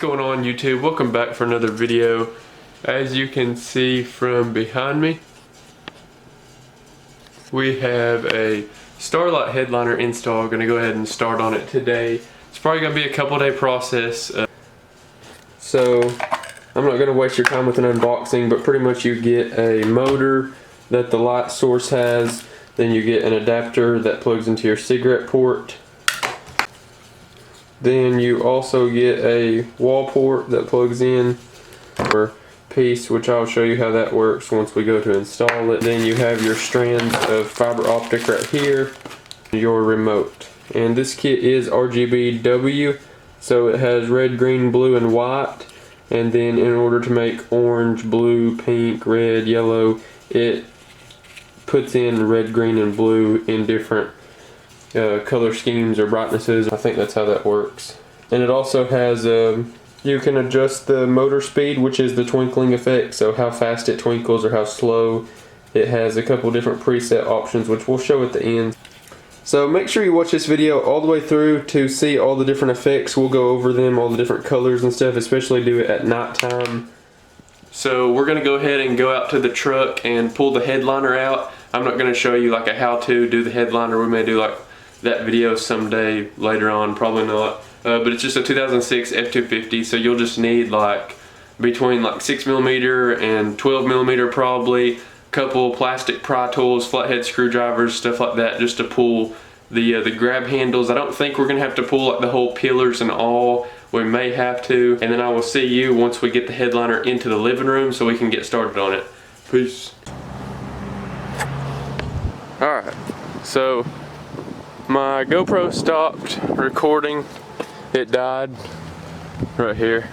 going on YouTube? Welcome back for another video. As you can see from behind me, we have a Starlight headliner install. Gonna go ahead and start on it today. It's probably gonna be a couple day process. So I'm not gonna waste your time with an unboxing, but pretty much you get a motor that the light source has, then you get an adapter that plugs into your cigarette port. Then you also get a wall port that plugs in for piece, which I'll show you how that works once we go to install it. Then you have your strands of fiber optic right here, your remote. And this kit is RGBW, so it has red, green, blue, and white. And then in order to make orange, blue, pink, red, yellow, it puts in red, green, and blue in different color schemes or brightnesses. I think that's how that works. And it also has you can adjust the motor speed, which is the twinkling effect, so how fast it twinkles or how slow. It has a couple different preset options, which we'll show at the end. So make sure you watch this video all the way through to see all the different effects. We'll go over them, all the different colors and stuff, especially do it at nighttime. So we're gonna go ahead and go out to the truck and pull the headliner out. I'm not gonna show you like a how to do the headliner. We may do like that video someday later on, probably not. But it's just a 2006 F250, so you'll just need like between like 6mm and 12mm probably, a couple plastic pry tools, flathead screwdrivers, stuff like that, just to pull the grab handles. I don't think we're gonna have to pull like the whole pillars and all. We may have to, and then I will see you once we get the headliner into the living room so we can get started on it. Peace. Alright, so my GoPro stopped recording. It died right here.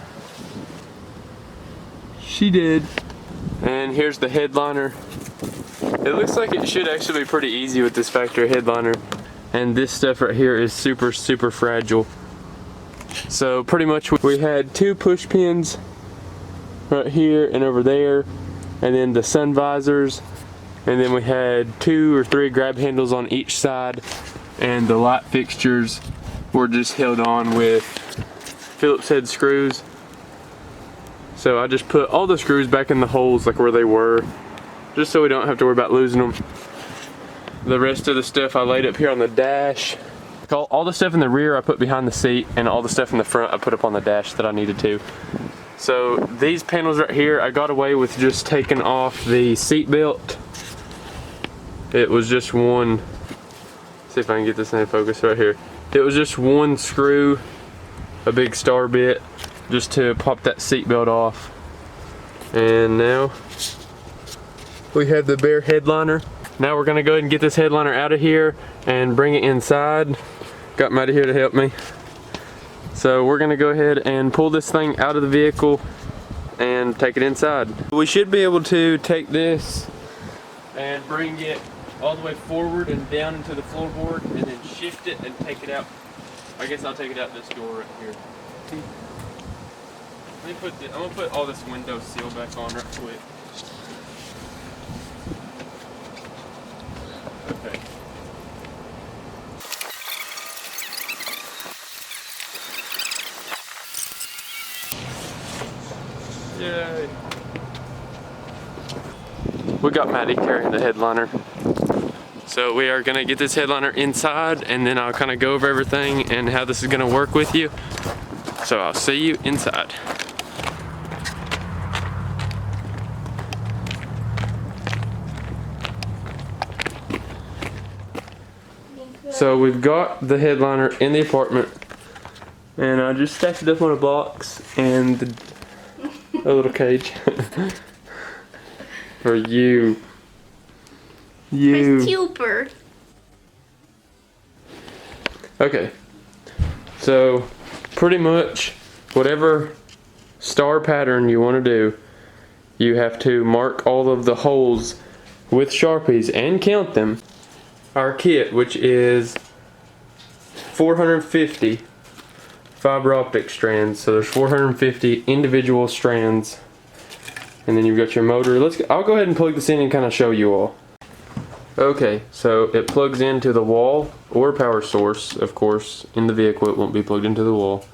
She did. And here's the headliner. It looks like it should actually be pretty easy with this factory headliner. And this stuff right here is super fragile. So pretty much we had two push pins right here and over there, and then the sun visors, and then we had 2 or 3 grab handles on each side, and the light fixtures were just held on with Phillips head screws. So I just put all the screws back in the holes like where they were, just so we don't have to worry about losing them. The rest of the stuff I laid up here on the dash. All the stuff in the rear I put behind the seat, and all the stuff in the front I put up on the dash that I needed to. So these panels right here, I got away with just taking off the seat belt. It was just one, see if I can get this in focus right here. It was just one screw, a big star bit, just to pop that seat belt off. And now we have the bare headliner. Now we're gonna go ahead and get this headliner out of here and bring it inside. Got Maddie here to help me. So we're gonna go ahead and pull this thing out of the vehicle and take it inside. We should be able to take this and bring it all the way forward and down into the floorboard, and then shift it and take it out. I guess I'll take it out this door right here. I'm gonna put all this window seal back on right quick. Okay. Yay. We got Maddie carrying the headliner. So we are gonna get this headliner inside, and then I'll kind of go over everything and how this is gonna work with you. So I'll see you inside. So we've got the headliner in the apartment, and I just stacked it up on a box and a little cage for you. Super. Okay, so pretty much whatever star pattern you want to do, you have to mark all of the holes with Sharpies and count them. Our kit, which is 450 fiber optic strands, so there's 450 individual strands, and then you've got your motor. I'll go ahead and plug this in and kind of show you all. Okay, so it plugs into the wall or power source, of course. In the vehicle it won't be plugged into the wall.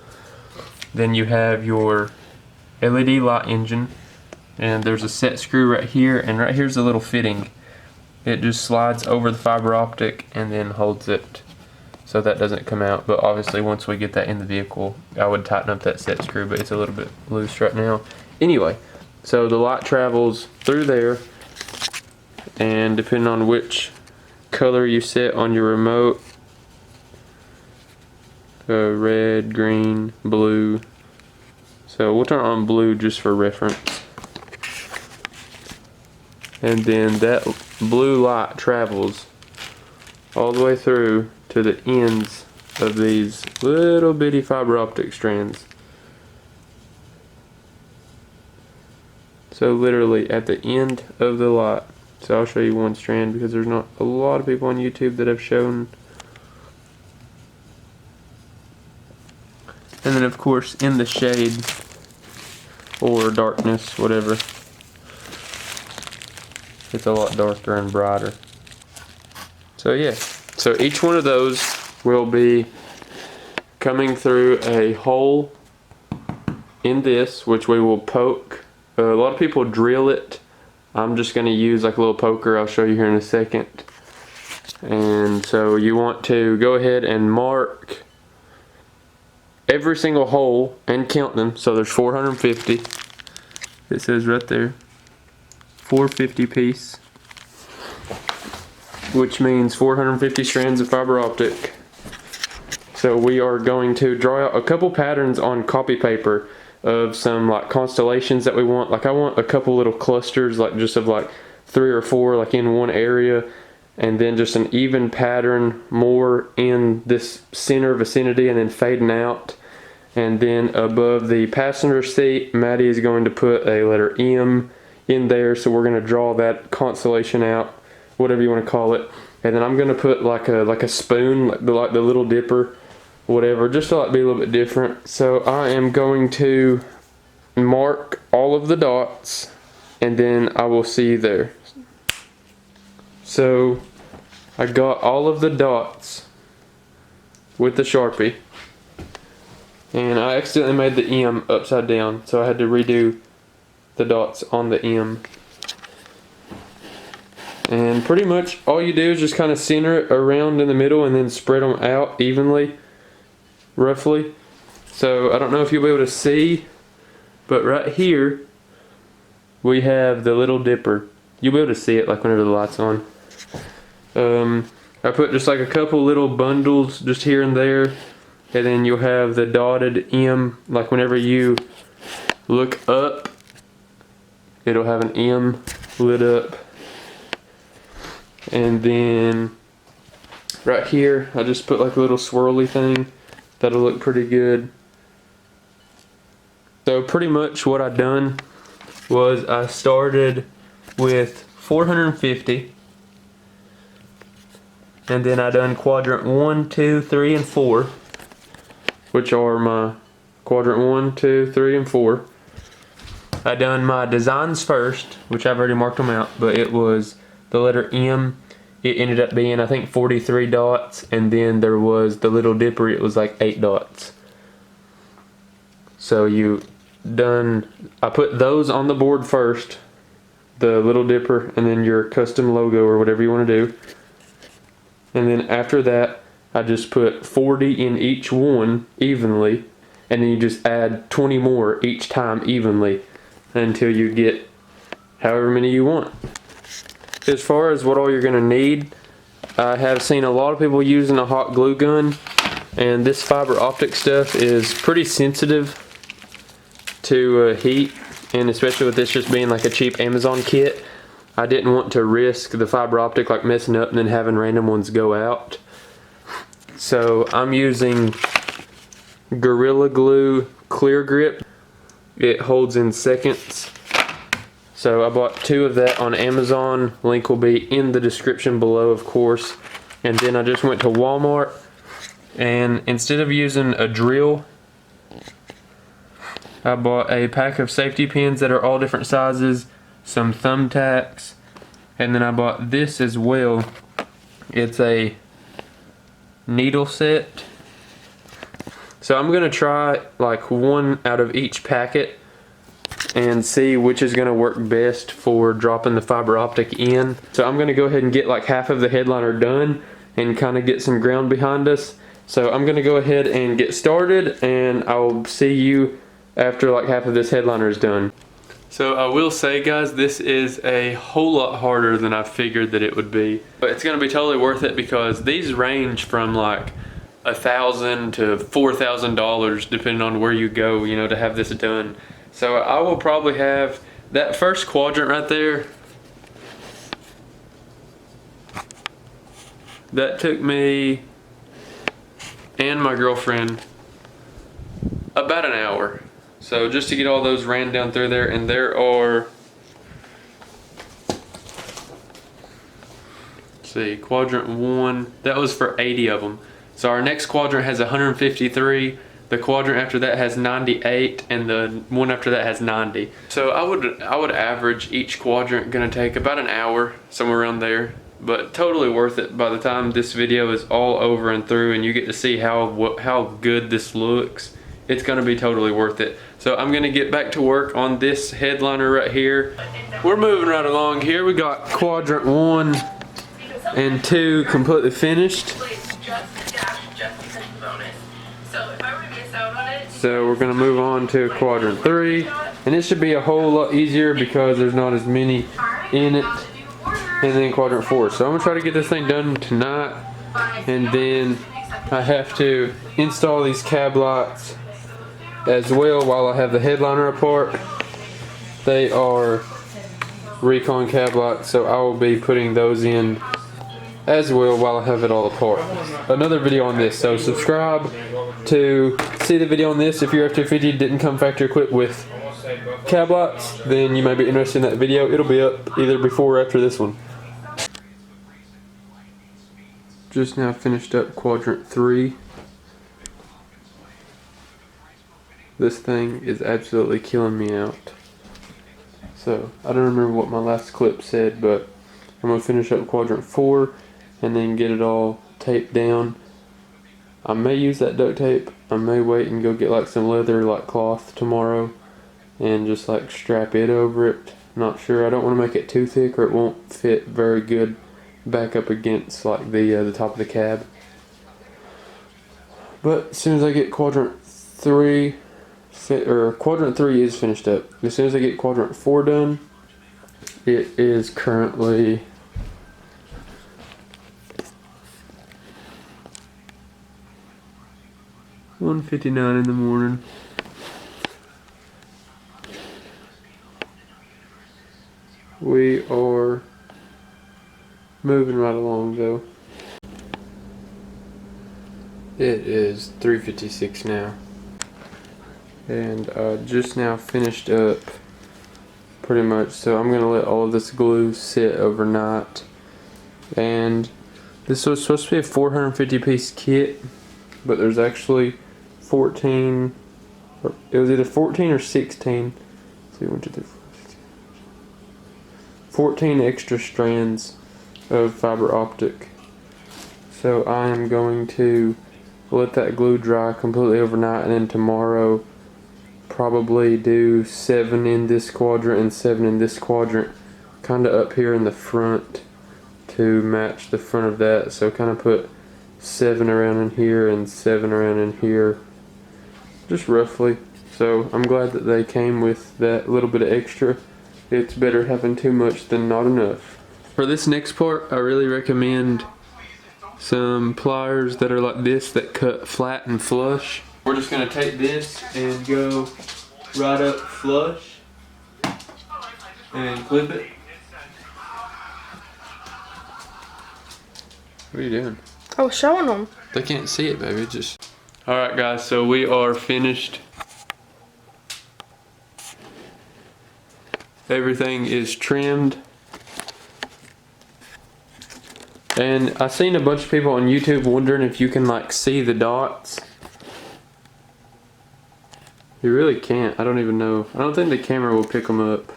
Then you have your LED light engine, and there's a set screw right here, and right here's a little fitting. It just slides over the fiber optic and then holds it so that doesn't come out. But obviously once we get that in the vehicle, I would tighten up that set screw, but it's a little bit loose right now. Anyway, so the light travels through there, and depending on which color you set on your remote, red, green, blue. So we'll turn on blue just for reference. And then that blue light travels all the way through to the ends of these little bitty fiber optic strands. So literally at the end of the light. So I'll show you one strand because there's not a lot of people on YouTube that have shown. And then of course in the shade or darkness, whatever, it's a lot darker and brighter. So yeah, so each one of those will be coming through a hole in this, which we will poke. A lot of people drill it. I'm just going to use like a little poker. I'll show you here in a second. And so you want to go ahead and mark every single hole and count them. So there's 450. It says right there, 450 piece, which means 450 strands of fiber optic. So we are going to draw out a couple patterns on copy paper of some like constellations that we want. Like I want a couple little clusters, like just of like 3 or 4 like in one area, and then just an even pattern more in this center vicinity and then fading out. And then above the passenger seat, Maddie is going to put a letter M in there, so we're going to draw that constellation out, whatever you want to call it. And then I'm going to put like a spoon, like the Little Dipper, whatever, just to like be a little bit different. So I am going to mark all of the dots, and then I will see you there. So I got all of the dots with the Sharpie, and I accidentally made the M upside down, so I had to redo the dots on the M. And pretty much all you do is just kind of center it around in the middle and then spread them out evenly, roughly. So I don't know if you'll be able to see, but right here we have the Little Dipper. You'll be able to see it like whenever the light's on. I put just like a couple little bundles just here and there, and then you'll have the dotted M, like whenever you look up, it'll have an M lit up. And then right here, I just put like a little swirly thing. That'll look pretty good. So pretty much what I done was I started with 450. And then I done quadrant 1, 2, 3, and 4. Which are my quadrant 1, 2, 3, and 4. I done my designs first, which I've already marked them out, but it was the letter M. It ended up being, I think, 43 dots, and then there was the Little Dipper. It was like 8 dots. So I put those on the board first, the Little Dipper, and then your custom logo or whatever you want to do. And then after that, I just put 40 in each one evenly, and then you just add 20 more each time evenly until you get however many you want. As far as what all you're going to need, I have seen a lot of people using a hot glue gun, and this fiber optic stuff is pretty sensitive to heat, and especially with this just being like a cheap Amazon kit, I didn't want to risk the fiber optic like messing up and then having random ones go out. So I'm using Gorilla Glue Clear Grip. It holds in seconds. So I bought 2 of that on Amazon. Link will be in the description below, of course. And then I just went to Walmart, and instead of using a drill, I bought a pack of safety pins that are all different sizes, some thumbtacks, and then I bought this as well. It's a needle set. So I'm gonna try like one out of each packet and see which is gonna work best for dropping the fiber optic in. So I'm gonna go ahead and get like half of the headliner done and kind of get some ground behind us. So I'm gonna go ahead and get started, and I'll see you after like half of this headliner is done. So I will say, guys, this is a whole lot harder than I figured that it would be. But it's gonna be totally worth it because these range from like $1,000 to $4,000 depending on where you go, you know, to have this done. So I will probably have that first quadrant right there. That took me and my girlfriend about an hour. So just to get all those ran down through there, and there are, let's see, quadrant 1, that was for 80 of them. So our next quadrant has 153, the quadrant after that has 98, and the one after that has 90. So I would average each quadrant gonna take about an hour, somewhere around there. But totally worth it by the time this video is all over and through and you get to see how good this looks. It's gonna be totally worth it. So I'm gonna get back to work on this headliner right here. We're moving right along here. We got quadrant 1 and 2 completely finished. So we're gonna move on to quadrant 3, and it should be a whole lot easier because there's not as many in it. And then quadrant 4. So I'm gonna try to get this thing done tonight, and then I have to install these cab lights as well while I have the headliner apart. They are Recon cab lights, so I will be putting those in as well while I have it all apart. Another video on this, so subscribe to see the video on this. If your F250 didn't come factory equipped with cab lights, then you may be interested in that video. It'll be up either before or after this one. Just now finished up quadrant 3. This thing is absolutely killing me out. So I don't remember what my last clip said, but I'm gonna finish up quadrant 4 and then get it all taped down. I may use that duct tape. I may wait and go get like some leather like cloth tomorrow and just like strap it over it. Not sure. I don't want to make it too thick or it won't fit very good back up against like the top of the cab. But as soon as I get quadrant 3 quadrant 3 is finished up. As soon as I get quadrant 4 done, it is currently (1:59) in the morning. We are moving right along though. It is 3:56 now. And just now finished up pretty much. So I'm gonna let all of this glue sit overnight. And this was supposed to be a 450 piece kit, but there's actually 14, or it was either 14 or 16. Let's see, 1, 2, 3, 4, 14 extra strands of fiber optic. So I am going to let that glue dry completely overnight, and then tomorrow probably do 7 in this quadrant and 7 in this quadrant, kind of up here in the front to match the front of that. So kind of put 7 around in here and 7 around in here, just roughly. So I'm glad that they came with that little bit of extra. It's better having too much than not enough. For this next part, I really recommend some pliers that are like this, that cut flat and flush. We're just gonna take this and go right up flush and clip it. What are you doing? I was showing them. They can't see it, baby. Just. Alright guys, so we are finished. Everything is trimmed. And I seen a bunch of people on YouTube wondering if you can like see the dots. You really can't. I don't even know. I don't think the camera will pick them up.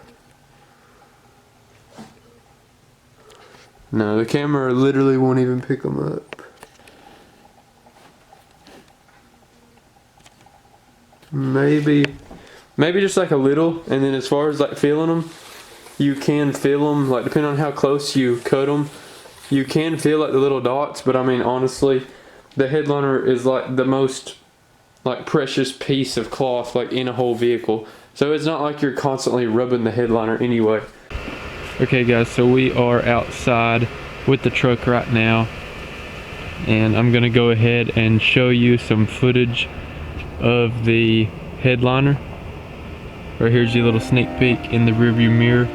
No, the camera literally won't even pick them up. maybe just like a little. And then as far as like feeling them, you can feel them, like depending on how close you cut them, you can feel like the little dots. But I mean, honestly, the headliner is like the most like precious piece of cloth like in a whole vehicle. So it's not like you're constantly rubbing the headliner anyway. Okay guys, so we are outside with the truck right now, and I'm gonna go ahead and show you some footage of the headliner. Right here's your little sneak peek in the rearview mirror.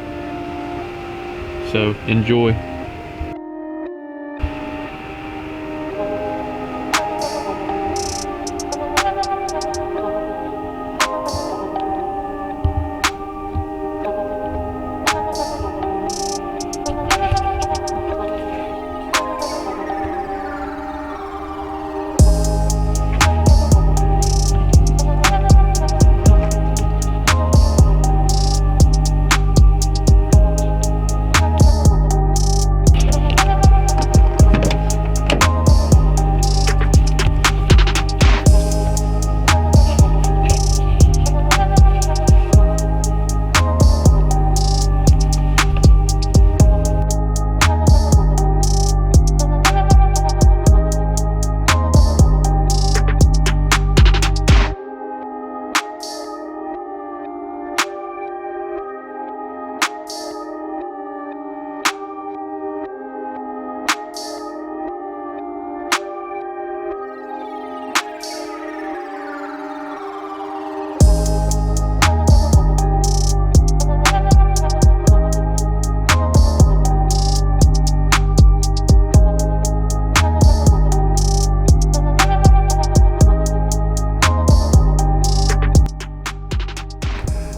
So enjoy.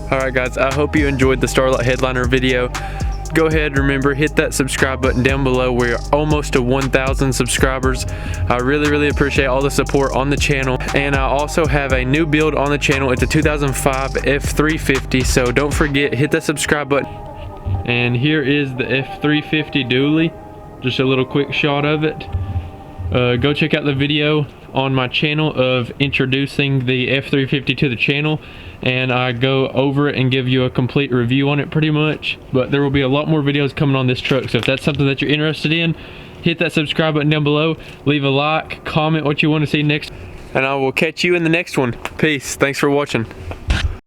Alright guys, I hope you enjoyed the Starlight Headliner video. Go ahead, remember, hit that subscribe button down below. We're almost to 1,000 subscribers. I really appreciate all the support on the channel. And I also have a new build on the channel. It's a 2005 F350, so don't forget, hit that subscribe button. And here is the F350 dually. Just a little quick shot of it. Go check out the video on my channel of introducing the F350 to the channel, and I go over it and give you a complete review on it pretty much. But there will be a lot more videos coming on this truck, so if that's something that you're interested in, hit that subscribe button down below, leave a like, comment what you want to see next, and I will catch you in the next one. Peace. Thanks for watching.